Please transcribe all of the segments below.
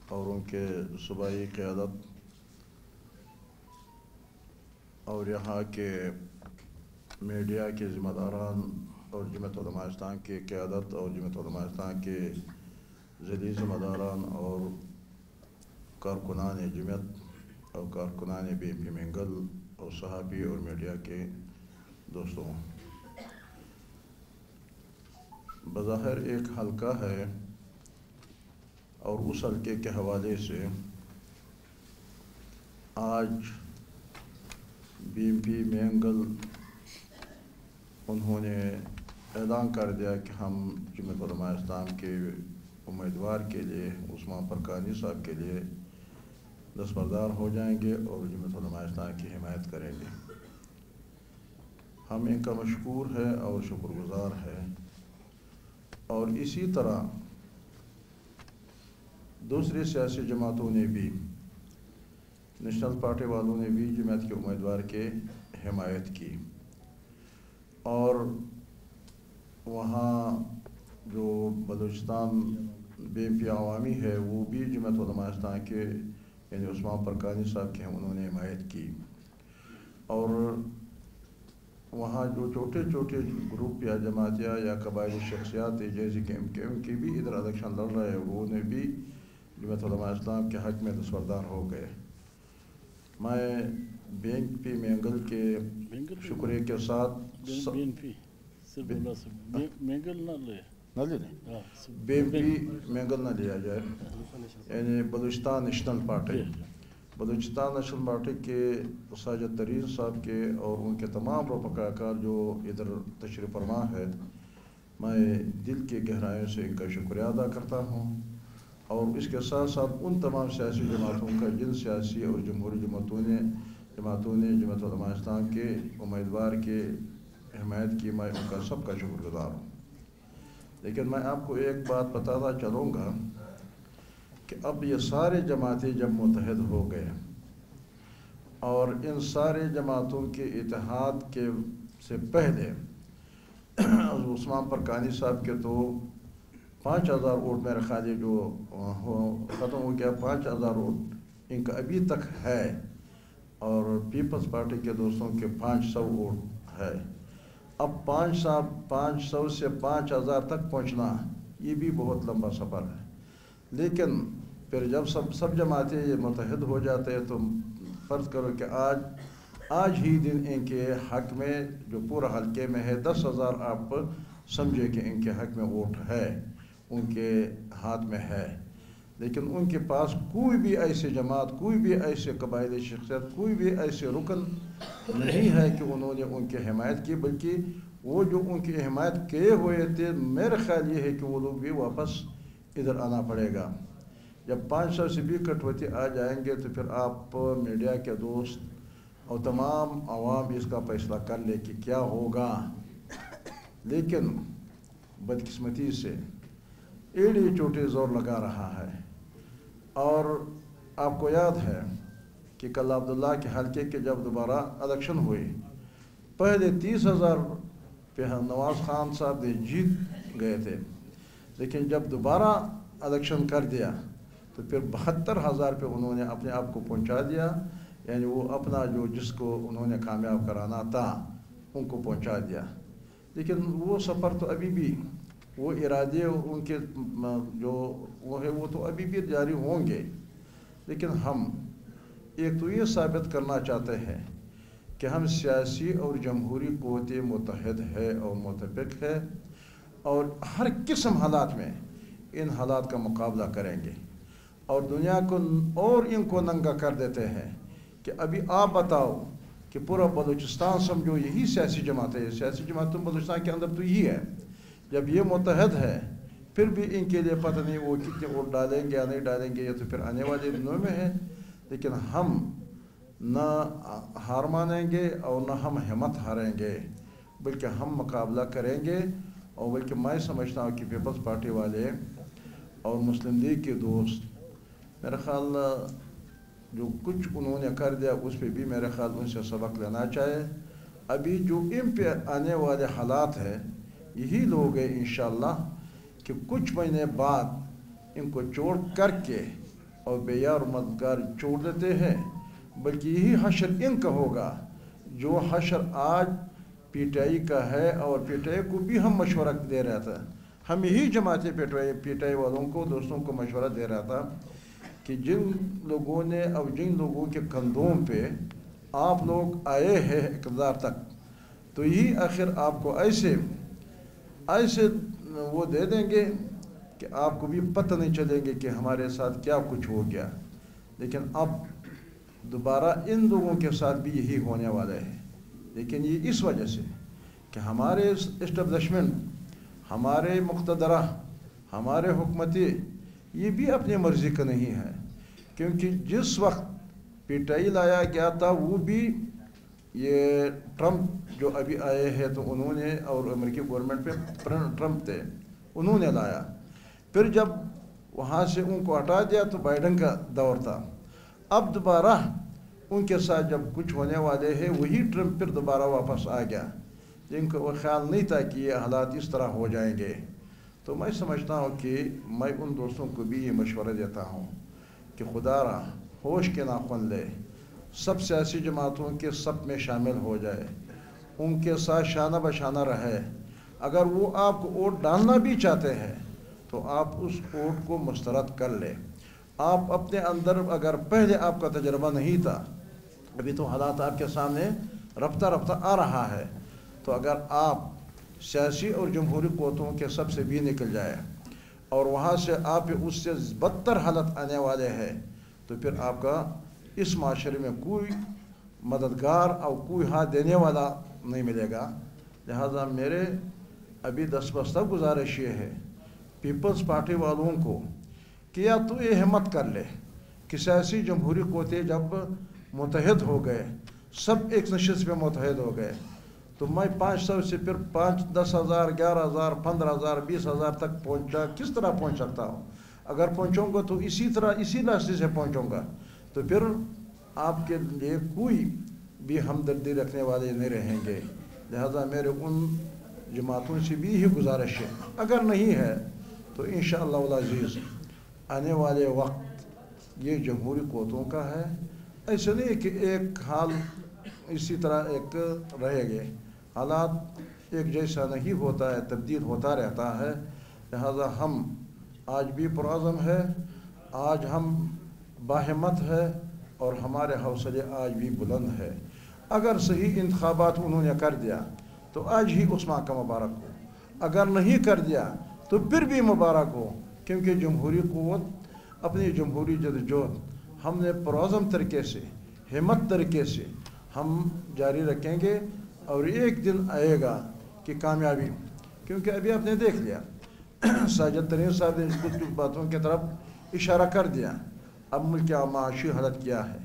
اور ان کے صوبائی قیادت اور یہاں کے میڈیا کے ذمہ داران اور جمعیت علماء اسلام کی قیادت اور جمعیت علماء اسلام کے ذیلی ذمہ داران اور کارکنان جمعیت اور کارکنان بی ایم پی منگل اور صحافی اور میڈیا کے دوستوں، بظاہر ایک حلقہ ہے اور اس حلقے کے حوالے سے آج بی ایم پی مینگل انہوں نے اعلان کر دیا کہ ہم جمعیت علماء اسلام کے امیدوار کے لیے عثمان پرکانی صاحب کے لیے دستبردار ہو جائیں گے اور جمعیت علماء اسلام کی حمایت کریں گے۔ ہم ان کا مشکور ہے اور شکر گزار ہے، اور اسی طرح دوسری سیاسی جماعتوں نے بھی، نیشنل پارٹی والوں نے بھی جمعیت کے امیدوار کے حمایت کی، اور وہاں جو بلوچستان بی ایم پی عوامی ہے وہ بھی جمعیت علماء اسلام کے یعنی عثمان پرکانی صاحب کے انہوں نے حمایت کی، اور وہاں جو چھوٹے چھوٹے گروپ یا جماعتیں یا قبائلی شخصیات جیسے کہ ایم کیو کی بھی ادھر الیکشن لڑ رہے ہیں، وہ نے بھی جمعیت علماء اسلام کے حق میں دستبردار ہو گئے۔ میں بی ایم پی مینگل کے شکریہ کے ساتھ بی ایم پی مینگل نہ لیا جائے، یعنی Balochistan national party, Balochistan national party کے ساجد ترین صاحب کے اور ان کے تمام رفقا کار جو ادھر تشریف فرما ہے، میں دل کی گہرائیوں سے ان کا شکریہ ادا کرتا ہوں، اور اس کے ساتھ ساتھ ان تمام سیاسی جماعتوں کا جن سیاسی اور جمہوری جماعتوں نے جمعیت علماء اسلام کے امیدوار کے حمایت کی، میں ان کا سب کا شکر گزار ہوں۔ لیکن میں آپ کو ایک بات بتاتا چلوں گا کہ اب یہ سارے جماعتیں جب متحد ہو گئے اور ان سارے جماعتوں کے اتحاد کے سے پہلے عثمان پرکانی صاحب کے تو 5000 ووٹ میرے خیال ہے جو ختم ہو گیا، 5000 ووٹ ان کا ابھی تک ہے، اور پیپلز پارٹی کے دوستوں کے 500 ووٹ ہے۔ اب 500 سے 5000 تک پہنچنا یہ بھی بہت لمبا سفر ہے، لیکن پھر جب سب جماعتیں یہ متحد ہو جاتے ہیں تو فرض کرو کہ آج ہی دن ان کے حق میں جو پورا حلقے میں ہے 10,000 آپ سمجھے کہ ان کے حق میں ووٹ ہے، ان کے ہاتھ میں ہے، لیکن ان کے پاس کوئی بھی ایسی جماعت، کوئی بھی ایسے قبائلی شخصیت، کوئی بھی ایسے رکن نہیں ہے کہ انہوں نے ان کی حمایت کی، بلکہ وہ جو ان کی حمایت کیے ہوئے تھے، میرا خیال یہ ہے کہ وہ لوگ بھی واپس ادھر آنا پڑے گا۔ جب 500 سے بھی کٹوتی آ جائیں گے تو پھر آپ میڈیا کے دوست اور تمام عوام اس کا فیصلہ کر لے کہ کیا ہوگا، لیکن بدقسمتی سے ایڑی چوٹی زور لگا رہا ہے، اور آپ کو یاد ہے کہ کل عبداللہ کے حلقے کے جب دوبارہ الیکشن ہوئی، پہلے 30,000 پہ نواز خان صاحب نے جیت گئے تھے، لیکن جب دوبارہ الیکشن کر دیا تو پھر 72,000 پہ انہوں نے اپنے آپ کو پہنچا دیا، یعنی وہ اپنا جس کو انہوں نے کامیاب کرانا تھا ان کو پہنچا دیا، لیکن وہ سفر تو ابھی بھی، وہ ارادے ان کے جو وہ ہے وہ تو ابھی بھی جاری ہوں گے، لیکن ہم ایک تو یہ ثابت کرنا چاہتے ہیں کہ ہم سیاسی اور جمہوری قوتیں متحد ہے اور متفق ہے، اور ہر قسم حالات میں ان حالات کا مقابلہ کریں گے، اور دنیا کو اور ان کو ننگا کر دیتے ہیں کہ ابھی آپ بتاؤ کہ پورا بلوچستان سمجھو یہی سیاسی جماعت ہے، سیاسی جماعتوں بلوچستان کے اندر تو یہی ہے، جب یہ متحد ہے پھر بھی ان کے لیے پتہ نہیں وہ کتنے ووٹ ڈالیں گے یا نہیں ڈالیں گے، یہ تو پھر آنے والے دنوں میں ہے، لیکن ہم نہ ہار مانیں گے اور نہ ہم ہمت ہاریں گے، بلکہ ہم مقابلہ کریں گے، اور بلکہ میں سمجھتا ہوں کہ پیپلز پارٹی والے اور مسلم لیگ کے دوست میرا خیال جو کچھ انہوں نے کر دیا اس پہ بھی میرا خیال ان سے سبق لینا چاہے۔ ابھی جو ان پہ آنے والے حالات ہیں یہی لوگ ہیں انشاءاللہ کہ کچھ مہینے بعد ان کو چھوڑ کر کے اور بے یار و مددگار چھوڑ دیتے ہیں، بلکہ یہی حشر ان کا ہوگا جو حشر آج پی ٹی آئی کا ہے، اور پی ٹی آئی کو بھی ہم مشورہ دے رہا تھا، ہم یہی جماعت پی ٹی آئی والوں کو دوستوں کو مشورہ دے رہا تھا کہ جن لوگوں نے اور جن لوگوں کے کندھوں پہ آپ لوگ آئے ہیں اقتدار تک، تو یہی آخر آپ کو ایسے وہ دے دیں گے کہ آپ کو بھی پتہ نہیں چلیں گے کہ ہمارے ساتھ کیا کچھ ہو گیا۔ لیکن اب دوبارہ ان لوگوں کے ساتھ بھی یہی ہونے والا ہے، لیکن یہ اس وجہ سے کہ ہمارے اسٹیبلشمنٹ، ہمارے مقتدرہ، ہمارے حکومتی یہ بھی اپنی مرضی کا نہیں ہے، کیونکہ جس وقت پی ٹی آئی لایا گیا تھا وہ بھی یہ ٹرمپ جو ابھی آئے ہیں تو انہوں نے، اور امریکی گورنمنٹ پہ ٹرمپ تھے انہوں نے لایا، پھر جب وہاں سے ان کو ہٹا دیا تو بائیڈن کا دور تھا، اب دوبارہ ان کے ساتھ جب کچھ ہونے والے ہیں وہی ٹرمپ پھر دوبارہ واپس آ گیا، جن کو وہ خیال نہیں تھا کہ یہ حالات اس طرح ہو جائیں گے۔ تو میں سمجھتا ہوں کہ میں ان دوستوں کو بھی یہ مشورہ دیتا ہوں کہ خدا را ہوش کے ناخن لے، سب سیاسی جماعتوں کے سب میں شامل ہو جائے، ان کے ساتھ شانہ بشانہ رہے، اگر وہ آپ کو ووٹ ڈالنا بھی چاہتے ہیں تو آپ اس ووٹ کو مسترد کر لیں۔ آپ اپنے اندر اگر پہلے آپ کا تجربہ نہیں تھا، ابھی تو حالات آپ کے سامنے رفتہ رفتہ آ رہا ہے، تو اگر آپ سیاسی اور جمہوری قوتوں کے سب سے بھی نکل جائے اور وہاں سے آپ اس سے بدتر حالت آنے والے ہیں، تو پھر آپ کا اس معاشرے میں کوئی مددگار اور کوئی ہاتھ دینے والا نہیں ملے گا۔ لہذا میرے ابھی دستبستہ گزارش یہ ہے پیپلز پارٹی والوں کو کہ یا تو یہ ہمت کر لے کہ سیاسی جمہوری قوتیں جب متحد ہو گئے، سب ایک نشست پہ متحد ہو گئے، تو میں 500 سے پھر 10,000 11,000 15,000 20,000 تک کس طرح پہنچ سکتا ہوں؟ اگر پہنچوں گا تو اسی طرح اسی راستے سے پہنچوں گا، تو پھر آپ کے لیے کوئی بھی ہمدردی رکھنے والے نہیں رہیں گے۔ لہذا میرے ان جماعتوں سے بھی یہ گزارش ہے، اگر نہیں ہے تو انشاءاللہ العزیز آنے والے وقت یہ جمہوری قوتوں کا ہے، ایسے نہیں کہ ایک حال اسی طرح ایک رہے گے، حالات ایک جیسا نہیں ہوتا ہے، تبدیل ہوتا رہتا ہے۔ لہذا ہم آج بھی پرعزم ہے، آج ہم باہمت ہے، اور ہمارے حوصلے آج بھی بلند ہے۔ اگر صحیح انتخابات انہوں نے کر دیا تو آج ہی اس ماہ کا مبارک ہو، اگر نہیں کر دیا تو پھر بھی مبارک ہو، کیونکہ جمہوری قوت اپنی جمہوری جدوجہد ہم نے پرعزم طریقے سے، ہمت طریقے سے ہم جاری رکھیں گے، اور ایک دن آئے گا کہ کامیابی، کیونکہ ابھی آپ نے دیکھ لیا ساجد ترین صاحب نے کچھ باتوں کی طرف اشارہ کر دیا، اب ملک کی معاشی حالت کیا ہے،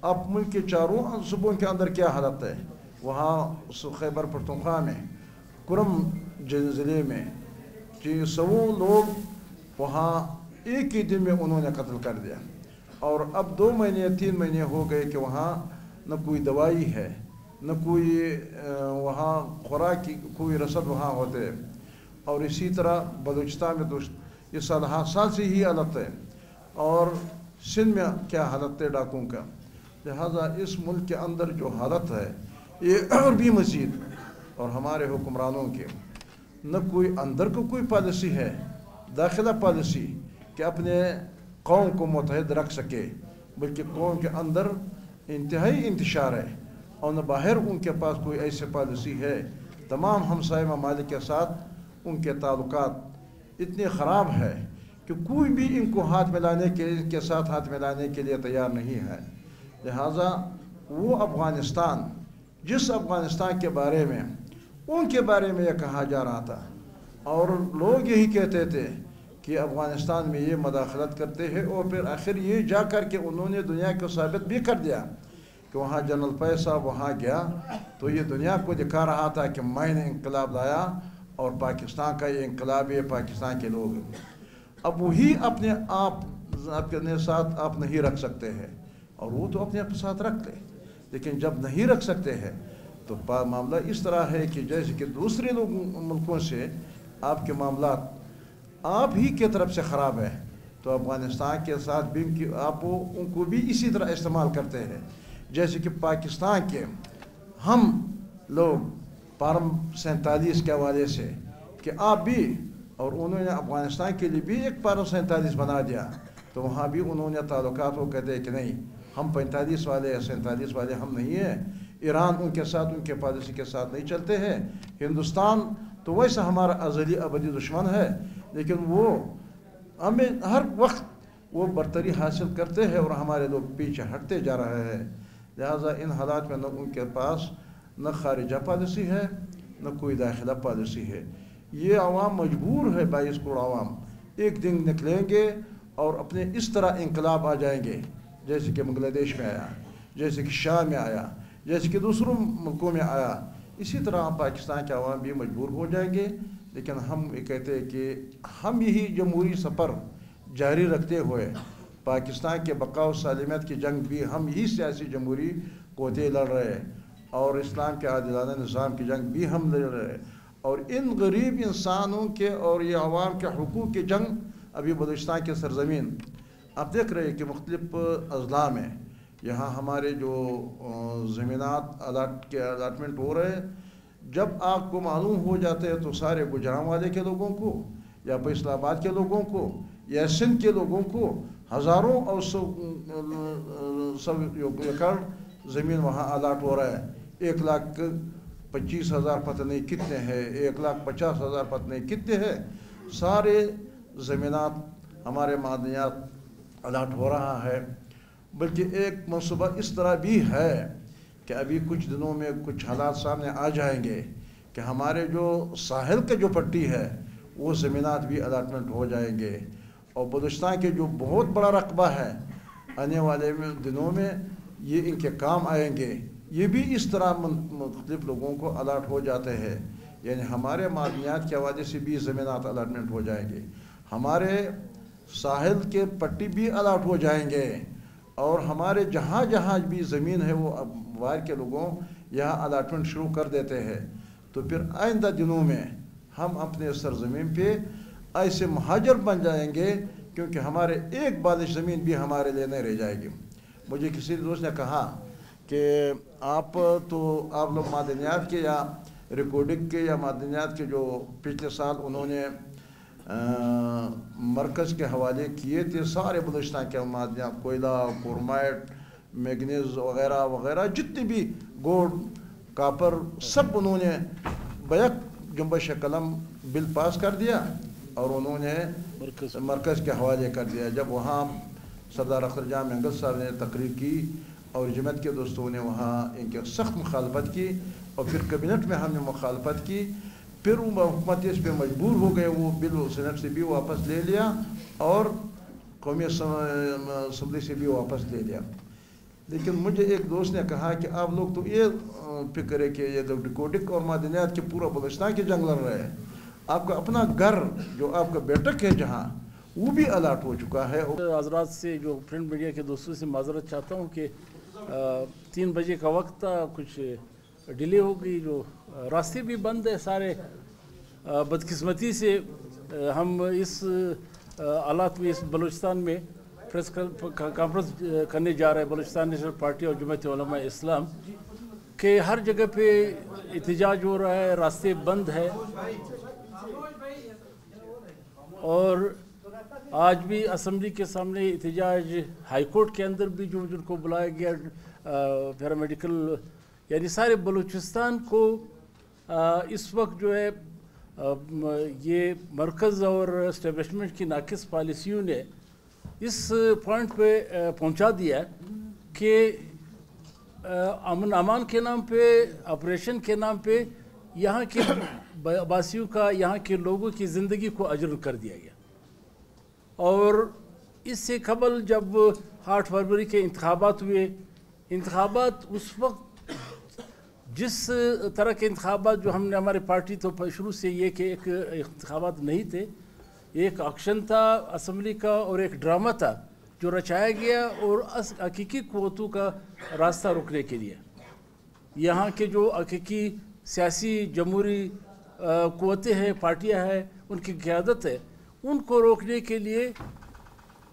اب ملک کے چاروں صوبوں کے اندر کیا حالت ہے، وہاں خیبر پختونخوا میں کرم ضلع میں 100 لوگ وہاں ایک ہی دن میں انہوں نے قتل کر دیا، اور اب 2 مہینے 3 مہینے ہو گئے کہ وہاں نہ کوئی دوائی ہے، نہ کوئی وہاں خوراک کی کوئی رسد وہاں ہوتے، اور اسی طرح بلوچستان میں تو یہ سال سے ہی حالت ہے، اور سندھ میں کیا حالت ہے ڈاکوں کا۔ لہذا اس ملک کے اندر جو حالت ہے یہ اور بھی مزید، اور ہمارے حکمرانوں کے نہ کوئی اندر کو کوئی پالیسی ہے، داخلہ پالیسی کہ اپنے قوم کو متحد رکھ سکے، بلکہ قوم کے اندر انتہائی انتشار ہے، اور نہ باہر ان کے پاس کوئی ایسی پالیسی ہے۔ تمام ہمسائے ممالک کے ساتھ ان کے تعلقات اتنے خراب ہے کہ کوئی بھی ان کو ان کے ساتھ ہاتھ ملانے کے لیے تیار نہیں ہے۔ لہٰذا وہ افغانستان، جس افغانستان کے بارے میں ان کے بارے میں یہ کہا جا رہا تھا، اور لوگ یہی کہتے تھے کہ افغانستان میں یہ مداخلت کرتے ہیں، اور پھر آخر یہ جا کر کے انہوں نے دنیا کو ثابت بھی کر دیا کہ وہاں جنرل فیض صاحب وہاں گیا تو یہ دنیا کو دکھا رہا تھا کہ میں نے انقلاب لایا، اور پاکستان کا یہ انقلاب ہے، پاکستان کے لوگ۔ اب وہی اپنے ساتھ آپ نہیں رکھ سکتے ہیں، اور وہ تو اپنے ساتھ رکھ لے، لیکن جب نہیں رکھ سکتے ہیں تو معاملہ اس طرح ہے کہ جیسے کہ دوسرے ملکوں سے آپ کے معاملات آپ ہی کی طرف سے خراب ہے، تو تو افغانستان کے ساتھ بھی آپ ان کو بھی اسی طرح استعمال کرتے ہیں، جیسے کہ پاکستان کے ہم لوگ فارم 47 کے حوالے سے کہ آپ بھی، اور انہوں نے افغانستان کے لیے بھی ایک فارم 47 بنا دیا، تو وہاں بھی انہوں نے تعلقات وہ کہتے ہیں کہ نہیں ہم 45 والے یا 47 والے ہم نہیں ہیں، ایران ان کے ساتھ ان کے پالیسی کے ساتھ نہیں چلتے ہیں، ہندوستان تو ویسا ہمارا ازلی ابدی دشمن ہے، لیکن وہ ہمیں ہر وقت وہ برتری حاصل کرتے ہیں اور ہمارے لوگ پیچھے ہٹتے جا رہے ہیں۔ لہٰذا ان حالات میں نہ ان کے پاس نہ خارجہ پالیسی ہے نہ کوئی داخلہ پالیسی ہے۔ یہ عوام مجبور ہے، 22 کروڑ عوام ایک دن نکلیں گے اور اپنے اس طرح انقلاب آ جائیں گے، جیسے کہ بنگلہ دیش میں آیا، جیسے کہ شام میں آیا، جیسے کہ دوسروں ملکوں میں آیا، اسی طرح پاکستان کے عوام بھی مجبور ہو جائیں گے۔ لیکن ہم یہ کہتے ہیں کہ ہم یہی جمہوری سفر جاری رکھتے ہوئے پاکستان کے بقا و سالمیت کی جنگ بھی ہم یہی سیاسی جمہوری قوتیں لڑ رہے ہیں، اور اسلام کے عادلانہ نظام کی جنگ بھی ہم لڑ رہے ہیں، اور ان غریب انسانوں کے اور یہ عوام کے حقوق کی جنگ ابھی بلوچستان کے سرزمین آپ دیکھ رہے ہیں کہ مختلف اضلاع میں یہاں ہمارے جو زمینات الاٹمنٹ ہو رہے ہیں، جب آپ کو معلوم ہو جاتے ہیں تو سارے گجران والے کے لوگوں کو یا اسلام آباد کے لوگوں کو یا سندھ کے لوگوں کو ہزاروں اور سو ایکڑ زمین وہاں الاٹ ہو رہا ہے۔ 1,25,000 پتہ نہیں کتنے ہیں، 1,50,000 پتہ نہیں کتنے ہیں، سارے زمینات ہمارے معدنیات الاٹ ہو رہا ہے۔ بلکہ ایک منصوبہ اس طرح بھی ہے کہ ابھی کچھ دنوں میں کچھ حالات سامنے آ جائیں گے کہ ہمارے جو ساحل کے جو پٹی ہے وہ زمینات بھی الاٹمنٹ ہو جائیں گے، اور بلوچستان کے جو بہت بڑا رقبہ ہے آنے والے دنوں میں یہ ان کے کام آئیں گے۔ یہ بھی اس طرح مختلف لوگوں کو الاٹ ہو جاتے ہیں، یعنی ہمارے معدنیات کے حوالے سے بھی زمینات الاٹمنٹ ہو جائیں گے، ہمارے ساحل کے پٹی بھی الاٹ ہو جائیں گے، اور ہمارے جہاں جہاں بھی زمین ہے وہ باہر کے لوگوں یہاں الاٹمنٹ شروع کر دیتے ہیں۔ تو پھر آئندہ دنوں میں ہم اپنے سرزمین پہ ایسے مہاجر بن جائیں گے، کیونکہ ہمارے ایک بالش زمین بھی ہمارے لیے نہیں رہ جائے گی۔ مجھے کسی دوست نے کہا کہ آپ لوگ معدنیات کے یا ریکارڈنگ کے یا معدنیات کے جو پچھلے سال انہوں نے مرکز کے حوالے کیے تھے، سارے بلوچستان کے معدنیات، کوئلہ، کرومائٹ، میگنیز وغیرہ وغیرہ، جتنے بھی گولڈ، کاپر، سب انہوں نے بیک جنبش قلم بل پاس کر دیا اور انہوں نے مرکز کے حوالے کر دیا۔ جب وہاں سردار اختر جان مینگل صاحب نے تقریر کی اور جماعت کے دوستوں نے وہاں ان کے سخت مخالفت کی، اور پھر کابینٹ میں ہم نے مخالفت کی، پھر وہ حکومت اس پہ مجبور ہو گئے، وہ بل سینٹ سے بھی واپس لے لیا اور قومی اسمبلی سے بھی واپس لے لیا۔ لیکن مجھے ایک دوست نے کہا کہ آپ لوگ تو یہ فکر ہے کہ یہ لوگ ریکارڈنگ اور معدنیات کے پورا بلوچستان کی جنگ لڑ رہے ہیں، آپ کا اپنا گھر جو آپ کا بیٹک ہے جہاں وہ بھی الاٹ ہو چکا ہے۔ حضرات سے جو پرنٹ میڈیا کے دوستوں سے معذرت چاہتا ہوں کہ 3 بجے کا وقت تھا، کچھ ڈیلے ہو گئی، جو راستے بھی بند ہے سارے۔ بدقسمتی سے ہم اس حالات میں اس بلوچستان میں پریس کانفرنس کرنے جا رہے ہیں، بلوچستان نیشنل پارٹی اور جمعیت علماء اسلام، کہ ہر جگہ پہ احتجاج ہو رہا ہے، راستے بند ہے، اور آج بھی اسمبلی کے سامنے احتجاج، ہائی کورٹ کے اندر بھی جو جن کو بلایا گیا پیرامیڈیکل، یعنی سارے بلوچستان کو اس وقت جو ہے یہ مرکز اور اسٹیبلشمنٹ کی ناقص پالیسیوں نے اس پوائنٹ پہ پہنچا دیا کہ امن امان کے نام پہ، آپریشن کے نام پہ یہاں کے باسیوں کا، یہاں کے لوگوں کی زندگی کو اجرم کر دیا گیا۔ اور اس سے قبل جب 8 فروری کے انتخابات ہوئے، انتخابات اس وقت جس طرح کے انتخابات جو ہم نے ہماری پارٹی تو شروع سے یہ کہ ایک انتخابات نہیں تھے، ایک آکشن تھا اسمبلی کا اور ایک ڈرامہ تھا جو رچایا گیا اور حقیقی قوتوں کا راستہ روکنے کے لیے۔ یہاں کے جو حقیقی سیاسی جمہوری قوتیں ہیں، پارٹیاں ہیں، ان کی قیادت ہے، ان کو روکنے کے لیے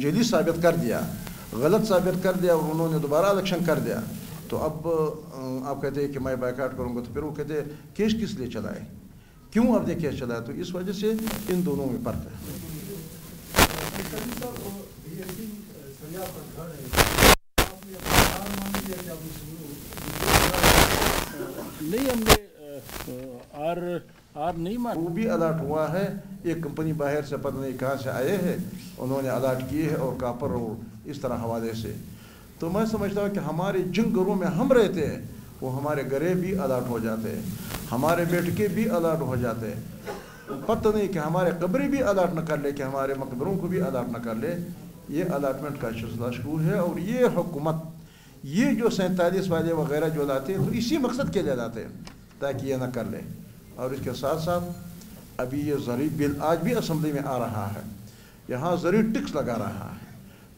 جعلی ثابت کر دیا، غلط ثابت کر دیا اور انہوں نے دوبارہ الیکشن کر دیا، تو اب آپ کہتے ہیں کہ میں بائیکاٹ کروں گا، تو پھر وہ کہتے ہیں کیس کس لیے چلائے، کیوں آپ نے کیس چلایا؟ تو اس وجہ سے ان دونوں میں فرق ہے۔ نہیں، ہم نے آر نہیں مانا، وہ بھی الاٹ ہوا ہے، ایک کمپنی باہر سے پتہ نہیں کہاں سے آئے ہیں، انہوں نے الاٹ کیے ہے اور کاپر اور اس طرح حوالے سے۔ تو میں سمجھتا ہوں کہ ہمارے جن گھروں میں ہم رہتے ہیں وہ ہمارے گھرے بھی الاٹ ہو جاتے ہیں، ہمارے بیٹکے بھی الاٹ ہو جاتے ہیں، پتہ نہیں کہ ہمارے قبریں بھی الاٹ نہ کر لے، کہ ہمارے مقبروں کو بھی الاٹ نہ کر لے۔ یہ الاٹمنٹ کا سلسلہ شروع ہے، اور یہ حکومت یہ جو 47 والے وغیرہ جو لاتے ہیں تو اسی مقصد کے لیے لاتے ہیں تاکہ یہ نہ کر لے۔ اور اس کے ساتھ ساتھ ابھی یہ زرعی بل آج بھی اسمبلی میں آ رہا ہے، یہاں زرعی ٹیکس لگا رہا ہے،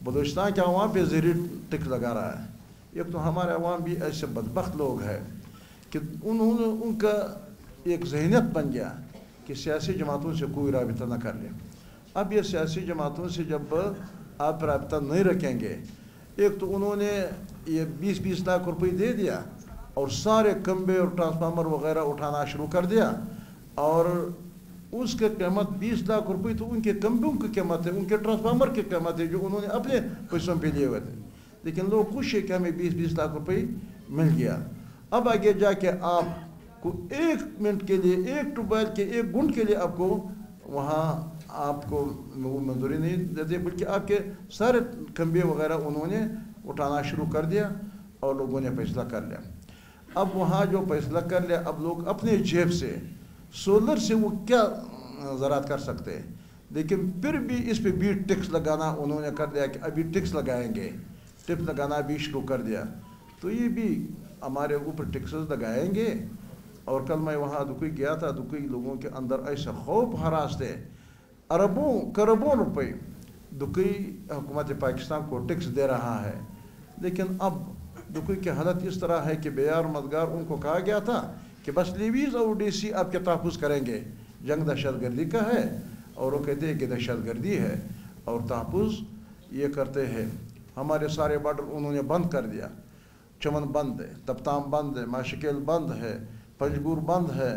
بلوچستان کے عوام پہ زرعی ٹیکس لگا رہا ہے۔ ایک تو ہمارے عوام بھی ایسے بدبخت لوگ ہیں کہ ان کا ایک ذہنیت بن گیا کہ سیاسی جماعتوں سے کوئی رابطہ نہ کر لے۔ اب یہ سیاسی جماعتوں سے جب آپ رابطہ نہیں رکھیں گے، ایک تو انہوں نے یہ 20-20 لاکھ روپے دے دیا اور سارے کھمبے اور ٹرانسفارمر وغیرہ اٹھانا شروع کر دیا، اور اس کے قیمت 20 لاکھ روپے تو ان کے کھمبوں کی قیمت ہے، ان کے ٹرانسفارمر کی قیمت ہے جو انہوں نے اپنے پیسوں پہ لیے ہوئے تھے، لیکن لوگ خوش ہے کہ ہمیں 20-20 لاکھ روپے مل گیا۔ اب آگے جا کے آپ کو 1 منٹ کے لیے، 1 ٹیوب کے 1 گھنٹ کے لیے آپ کو وہاں آپ کو وہ منظوری نہیں دیتے، بلکہ آپ کے سارے کھمبے وغیرہ انہوں نے اٹھانا شروع کر دیا اور لوگوں نے فیصلہ کر لیا۔ اب وہاں جو فیصلہ کر لیا، اب لوگ اپنے جیب سے سولر سے وہ کیا زراعت کر سکتے ہیں، لیکن پھر بھی اس پہ بھی ٹیکس لگانا انہوں نے کر دیا کہ ابھی ٹیکس لگائیں گے، ٹیکس لگانا بھی شروع کر دیا۔ تو یہ بھی ہمارے اوپر ٹیکسز لگائیں گے۔ اور کل میں وہاں دکئی گیا تھا، دکئی لوگوں کے اندر ایسے خوف ہراس تھے، اربوں کربوں روپے دکئی حکومت پاکستان کو ٹیکس دے رہا ہے، لیکن اب دکئی کی حالت اس طرح ہے کہ بیار مدگار ان کو کہا گیا تھا کہ بس لیویز اور ڈی سی آپ کے تحفظ کریں گے، جنگ دہشت گردی کا ہے، اور وہ کہتے ہیں کہ دہشت گردی ہے اور تحفظ یہ کرتے ہیں۔ ہمارے سارے بارڈر انہوں نے بند کر دیا، چمن بند ہے، تپتام بند ہے، ماشکیل بند ہے، پنجگور بند ہے،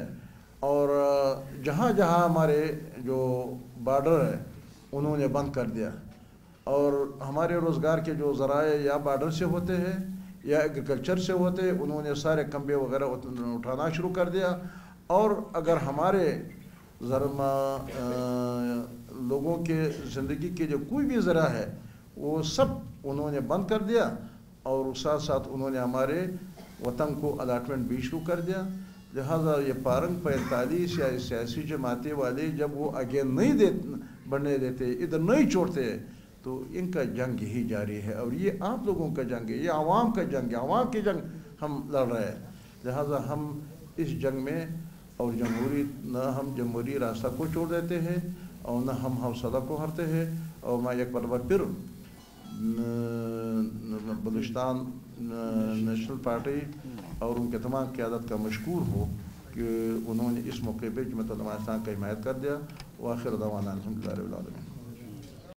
اور جہاں جہاں ہمارے جو بارڈر ہے انہوں نے بند کر دیا۔ اور ہمارے روزگار کے جو ذرائع یا بارڈر سے ہوتے ہیں یا ایگریکلچر سے ہوتے ہیں، انہوں نے سارے کھمبے وغیرہ اٹھانا شروع کر دیا۔ اور اگر ہمارے لوگوں کے زندگی کے جو کوئی بھی ذرائع ہے وہ سب انہوں نے بند کر دیا، اور ساتھ ساتھ انہوں نے ہمارے وطن کو الاٹمنٹ بھی شروع کر دیا۔ لہٰذا یہ پارنگ 45 یا سیاسی جماعتیں والے جب وہ آگے نہیں بڑھنے دیتے، ادھر نہیں چھوڑتے، تو ان کا جنگ ہی جاری ہے، اور یہ آپ لوگوں کا جنگ ہے، یہ عوام کا جنگ ہے، عوام کی جنگ ہم لڑ رہے ہیں۔ لہٰذا ہم اس جنگ میں اور نہ ہم جمہوری راستہ کو چھوڑ دیتے ہیں اور نہ ہم حوصلہ کو ہارتے ہیں۔ اور میں ایک مرتبہ پھر بلوچستان نیشنل پارٹی اور ان کے تمام قیادت کا مشکور ہوں کہ انہوں نے اس موقع پہ جمعیت علماء اسلام کا حمایت کر دیا۔ وآخر دعوانا الحمدللہ رب العالمین۔